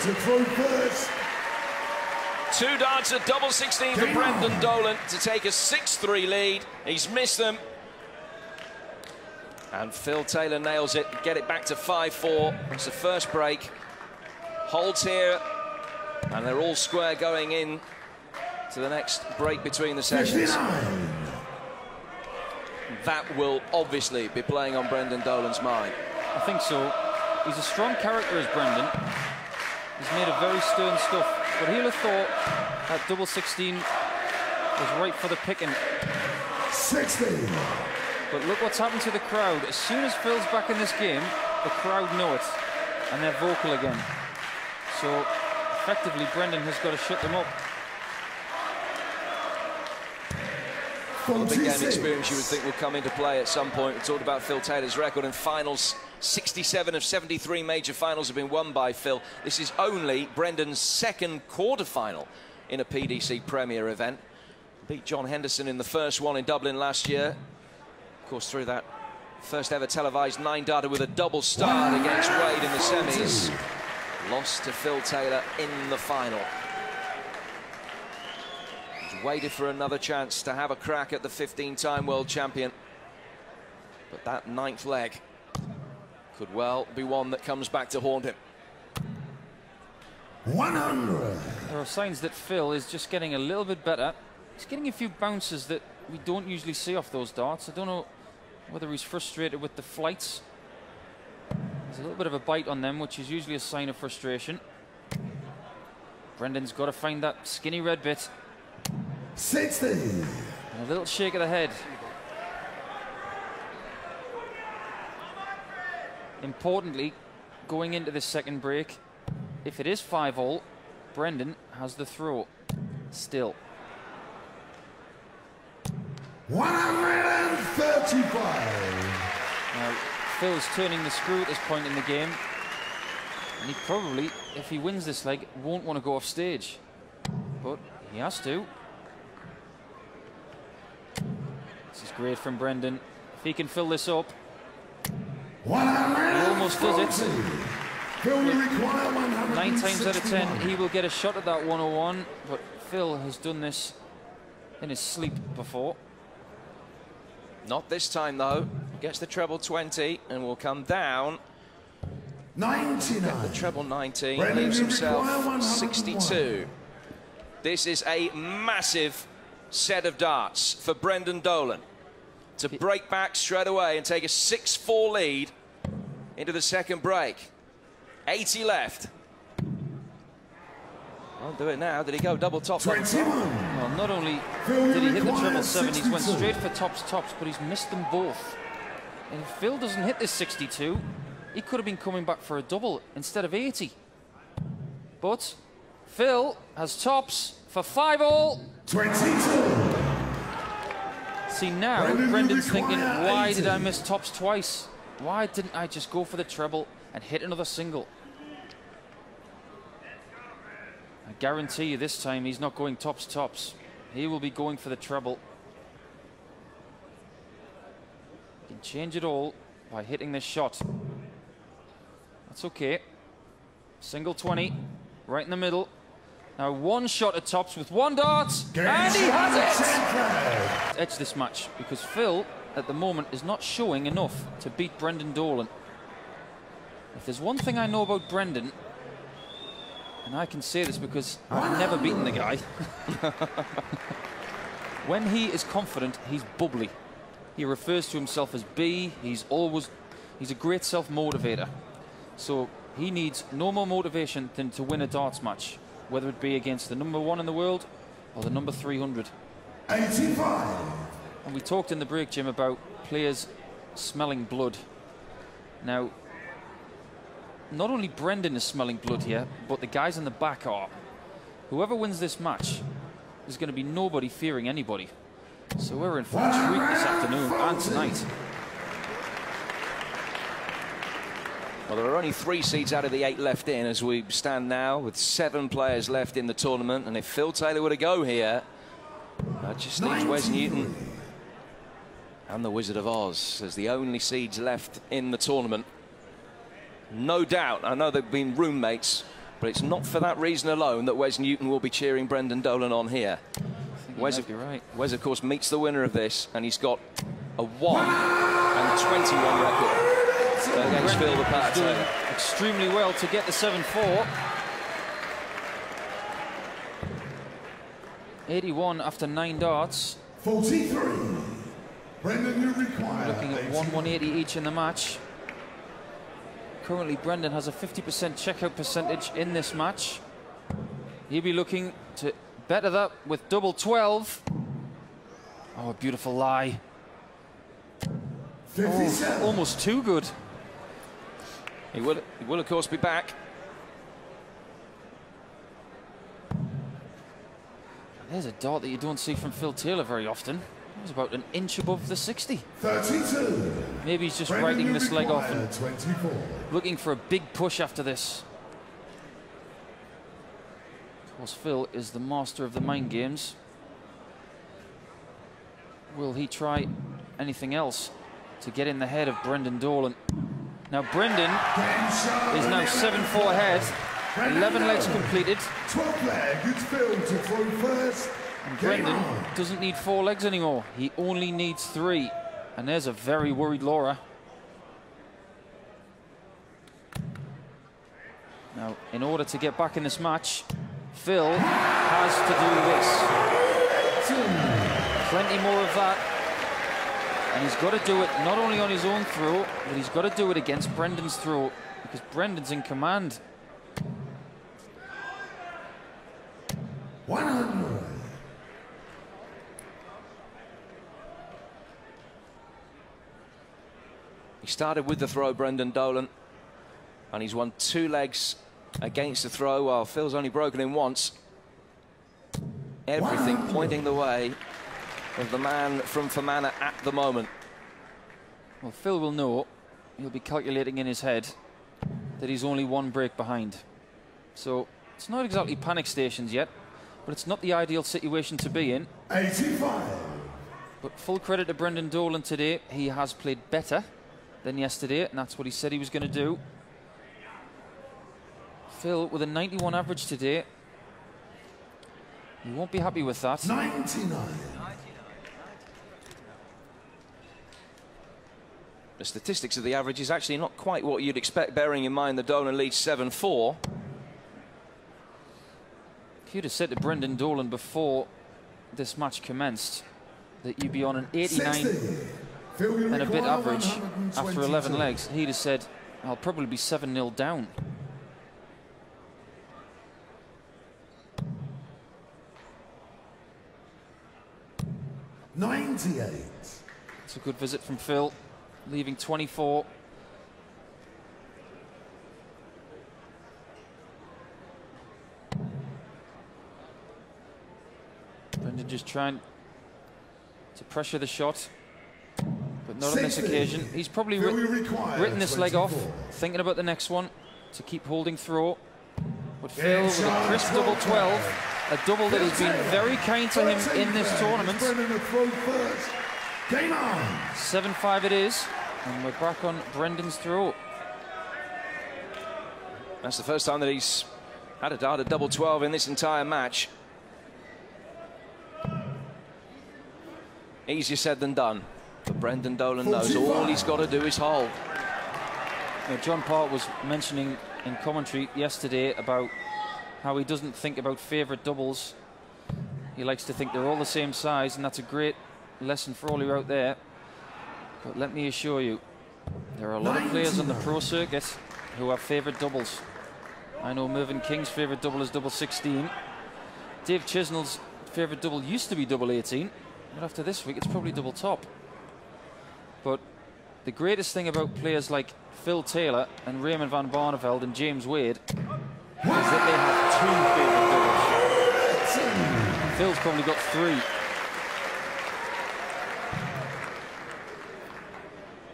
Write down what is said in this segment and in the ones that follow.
to throw first. 2 darts at double 16 for Brendan Dolan to take a 6-3 lead. He's missed them. And Phil Taylor nails it, get it back to 5-4. It's the first break. Holds here, and they're all square going in to the next break between the sessions. 59. That will obviously be playing on Brendan Dolan's mind. I think so. He's a strong character as Brendan. He's made of very stern stuff. But he'll have thought that double 16 was right for the picking. 60. But look what's happened to the crowd. As soon as Phil's back in this game, the crowd know it. And they're vocal again. So, effectively, Brendan has got to shut them up. Well, the big game experience you would think will come into play at some point. We talked about Phil Taylor's record in finals. 67 of 73 major finals have been won by Phil. This is only Brendan's second quarter-final in a PDC Premier event. Beat John Henderson in the first one in Dublin last year. Of course, through that first ever televised 9-darter with a double start against Wade in the semis. Lost to Phil Taylor in the final. He's waited for another chance to have a crack at the 15-time world champion. But that 9th leg could well be one that comes back to haunt him. 100. There are signs that Phil is just getting a little bit better. He's getting a few bounces that we don't usually see off those darts. I don't know whether he's frustrated with the flights. There's a little bit of a bite on them, which is usually a sign of frustration. Brendan's got to find that skinny red bit. 60. And a little shake of the head. Importantly, going into this second break, if it is 5-all, Brendan has the throw still. 135. Now, Phil's turning the screw at this point in the game, and he probably, if he wins this leg, won't want to go off stage. But he has to. This is great from Brendan. If he can fill this up, he almost does it. Phil will require 161. 9 times out of 10, he will get a shot at that 101, but Phil has done this in his sleep before. Not this time, though. Gets the treble 20 and will come down. 99. Get the treble 19, Brendan leaves himself require 101. 62. This is a massive set of darts for Brendan Dolan to break back straight away and take a 6-4 lead into the second break. 80 left. Won't do it now. Did he go double top? 21. Well, not only did he hit the treble 7, he's went straight for tops, but he's missed them both. And if Phil doesn't hit this 62, he could have been coming back for a double instead of 80. But Phil has tops for 5-all. 22. See, now Brendan's thinking, why did I miss tops twice? Why didn't I just go for the treble and hit another single? I guarantee you this time he's not going tops. He will be going for the treble. He can change it all by hitting this shot. That's okay. Single 20, right in the middle. Now 1 shot at tops with 1 dart, and he has it! Edge this match, because Phil, at the moment, is not showing enough to beat Brendan Dolan. If there's one thing I know about Brendan, and I can say this because I've never beaten the guy, when he is confident, he's bubbly. He refers to himself as B. He's a great self-motivator. So he needs no more motivation than to win a darts match, whether it be against the #1 in the world or the number 300. 85. And we talked in the break, Jim, about players smelling blood. Now, not only Brendan is smelling blood here, but the guys in the back are. Whoever wins this match, there's going to be nobody fearing anybody. So we're in for a treat this afternoon and tonight. Well, there are only 3 seeds out of the 8 left in as we stand now, with 7 players left in the tournament. And if Phil Taylor were to go here, that just leaves Wes Newton and the Wizard of Oz as the only seeds left in the tournament. No doubt, I know they've been roommates But it's not for that reason alone that Wes Newton will be cheering Brendan Dolan on here. Wes, right. Wes, of course, meets the winner of this, and he's got a 1 and 21 record against Phil the Pat Taylor. Extremely well to get the 7-4. 81 after 9 darts. 43. Brendan, you require. Looking at 180 each in the match. Currently, Brendan has a 50% checkout percentage in this match. He'll be looking to better that with double 12. Oh, a beautiful lie. 57. Oh, almost too good. He will, of course, be back. There's a dart that you don't see from Phil Taylor very often. It was about an inch above the 60. 32. Maybe he's just Brendan, writing this leg off require and 24. looking for a big push after this. Of course, Phil is the master of the mind games. Will he try anything else to get in the head of Brendan Dolan? Now, Brendan is now 7-4 ahead. 11 legs completed. 12 leg, it's Phil to throw first. And Brendan doesn't need 4 legs anymore. He only needs 3. And there's a very worried Laura. Now, in order to get back in this match, Phil has to do this. Plenty more of that. And he's got to do it not only on his own throw, but he's got to do it against Brendan's throw, because Brendan's in command. 100. He started with the throw, Brendan Dolan, and he's won 2 legs against the throw, while Phil's only broken in once. Everything pointing the way of the man from Fermanagh at the moment. Well, Phil will know, he'll be calculating in his head that he's only 1 break behind. So it's not exactly panic stations yet, but it's not the ideal situation to be in. 85. But full credit to Brendan Dolan today. He has played better than yesterday, and that's what he said he was going to do. Phil with a 91 average today. He won't be happy with that. 99. The statistics of the average is actually not quite what you'd expect, bearing in mind the Dolan leads 7-4. If you'd have said to Brendan Dolan before this match commenced that you'd be on an 89 and a bit average after 11 legs, he'd have said, I'll probably be 7-0 down. $98. It's a good visit from Phil, leaving 24. Brendan just trying to pressure the shot, but not on this occasion. He's probably written this leg off, thinking about the next one to keep holding throw. But Phil with a crisp double 12, a double that has been very kind to him in this tournament. 7-5 it is, and we're back on Brendan's throw. That's the first time that he's had a dart at double 12 in this entire match. Easier said than done, but Brendan Dolan knows all he's got to do is hold. Now, John Part was mentioning in commentary yesterday about how he doesn't think about favourite doubles. He likes to think they're all the same size, and that's a great lesson for all you out there. But let me assure you, there are a lot of players on the pro circuit who have favourite doubles. I know Mervyn King's favourite double is double 16. Dave Chisnell's favourite double used to be double 18. But after this week, it's probably double top. But the greatest thing about players like Phil Taylor and Raymond van Barneveld and James Wade is that they have 2 favourite doubles. Phil's probably got 3.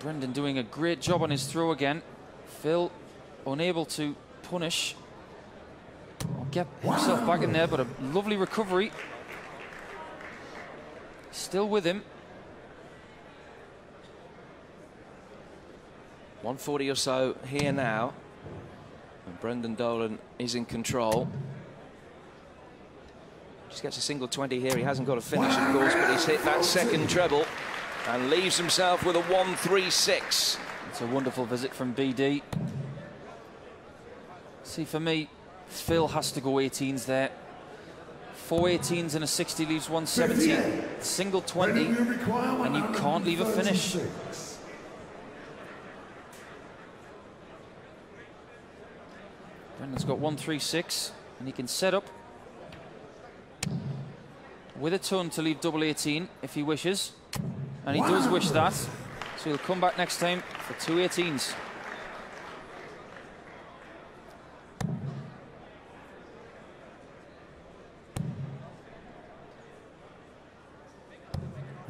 Brendan doing a great job on his throw again. Phil unable to punish or get himself back in there, but a lovely recovery. Still with him. 140 or so here now. And Brendan Dolan is in control. Just gets a single 20 here. He hasn't got a finish, of course, but he's hit that second treble and leaves himself with a 1-3-6. It's a wonderful visit from BD. See, for me, Phil has to go 18s there. 4 18s and a 60 leaves 170. Single 20, and you can't leave a finish. Brendan's got 1-3-6, and he can set up with a ton to leave double 18 if he wishes. And he does wish that, so he'll come back next time for 2 18s.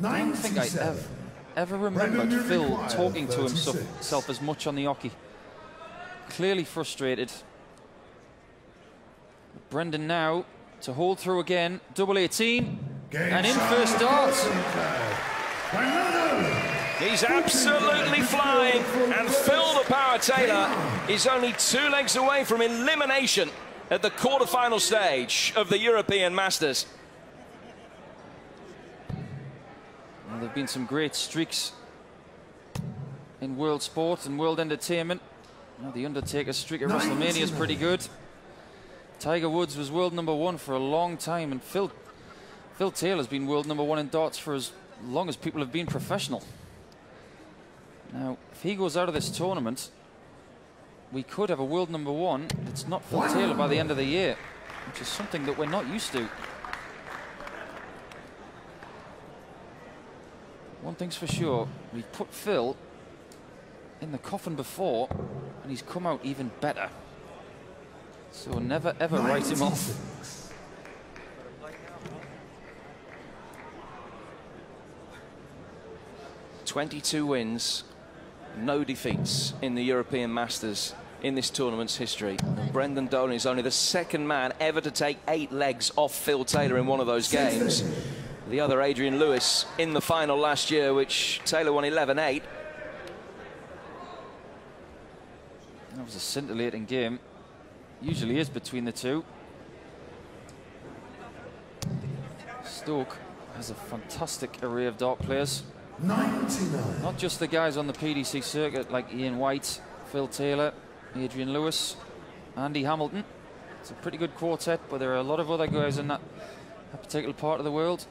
I don't think I ever remembered Phil talking to himself as much on the hockey. Clearly frustrated. Brendan now to hold through again, double 18, and in first dart. He's absolutely flying, and Phil the Power Taylor is only 2 legs away from elimination at the quarterfinal stage of the European Masters. Well, there have been some great streaks in world sport and world entertainment. Well, the Undertaker's streak at WrestleMania is pretty good. Tiger Woods was world #1 for a long time, and Phil Taylor's been world #1 in darts for as long as people have been professional. Now, if he goes out of this tournament, we could have a world #1 that's not Phil Taylor by the end of the year, which is something that we're not used to. One thing's for sure, we've put Phil in the coffin before, and he's come out even better. So never ever write him off. 22 wins, no defeats in the European Masters in this tournament's history. And Brendan Dolan is only the 2nd man ever to take 8 legs off Phil Taylor in one of those games. The other, Adrian Lewis, in the final last year, which Taylor won 11-8. That was a scintillating game. Usually is between the two. Stoke has a fantastic array of dart players. 99. Not just the guys on the PDC circuit like Ian White, Phil Taylor, Adrian Lewis, Andy Hamilton. It's a pretty good quartet, but there are a lot of other guys in that particular part of the world.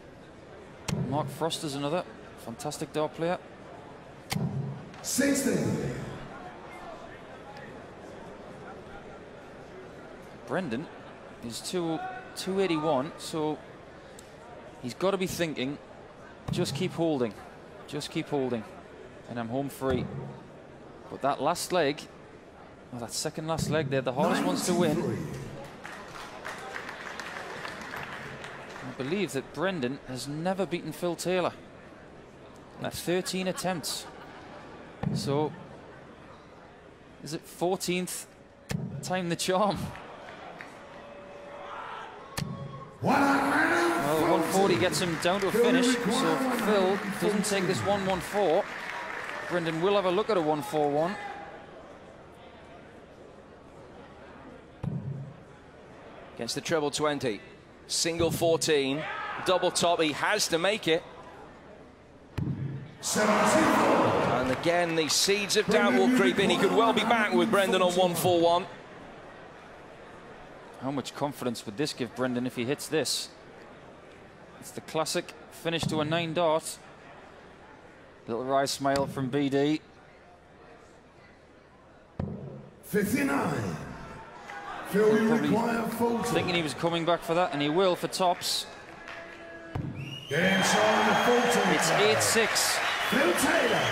Mark Frost is another fantastic dart player. 60. Brendan is 281, so he's got to be thinking, just keep holding, and I'm home free. But that last leg, or that second last leg, they're the hardest ones to win. I believe that Brendan has never beaten Phil Taylor in 13 attempts. So, is it 14th time the charm? Well, 140 gets him down to a finish, so Phil doesn't take this 114. Brendan will have a look at a 141. Against the treble 20. Single 14. Double top. He has to make it. 17. And again, the seeds of doubt will creep in. He could well be back with Brendan on 141. How much confidence would this give Brendan if he hits this? It's the classic finish to a 9 dart. Little wry smile from BD. 59. Phil, you require 40. Thinking he was coming back for that, and he will for tops. Get inside the 40. It's 8-6. Phil Taylor.